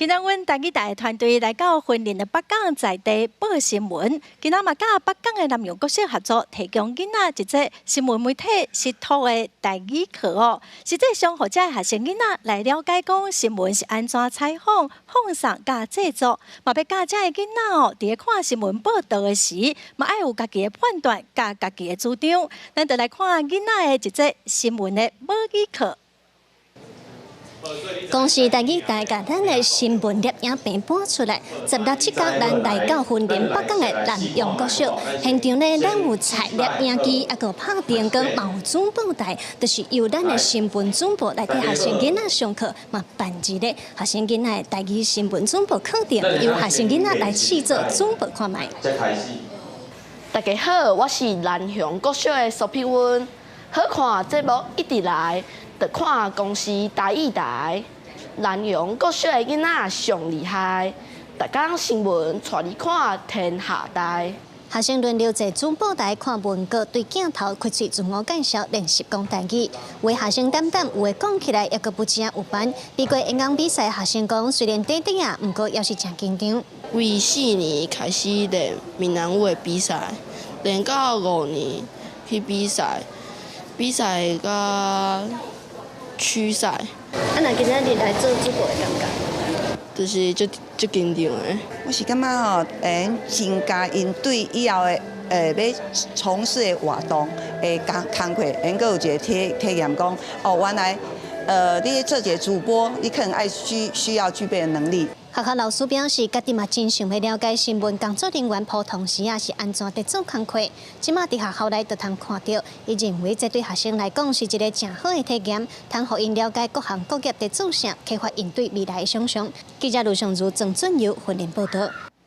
今仔阮台语台的团队来到云林的北港在地报新闻。今仔嘛甲北港的南洋国小合作，提供囡仔一节新闻媒体识读的台语课哦。实际上，互遮学生囡仔来了解讲新闻是安怎采访、放送甲制作，嘛要教遮的囡仔哦，伫咧看新闻报道的时，嘛爱有家己的判断、甲家己的主张。咱就来看囡仔的一节新闻的母语课。 公司台语台甲咱的新闻摄影片播出来，10月7日咱来到云林北港的南洋国小现场呢，咱有采摄影机，还有拍电光，嘛有主播台，就是由咱的新闻主播来替学生囡仔上课，嘛办一个学生囡仔的台语新闻主播课程，由学生囡仔来试做主播看卖。大家好，我是南洋国小的苏碧云，好看节目一直来。 就看公司台语台，南洋国小的囡仔上厉害，逐天新闻带你看天下台。学生轮流坐主播台看文稿，对镜头开喙自我介绍，练习讲台语。有的学生胆胆，有的讲起来抑阁不正有班。比过演讲比赛，学生讲虽然短短啊，不过也是真紧张。为4年开始练闽南语的比赛，练到5年去比赛，比赛到 区赛。那今仔日来做主播的感觉，就是足紧张的。我是感觉吼，增加因对以后的要从事的活动的工课，能够有一个体验讲，哦，原来你做一个主播，你可能需要具备的能力。 学校老师表示，家己嘛真想要了解新闻工作人员普通时啊是安怎在做工课。即马伫学校内就通看到，伊认为这对学生来讲是一个真好的体验，通互因了解各行各业在做啥，启发因对未来的想象。记者卢尚如、郑俊尧、云林报道。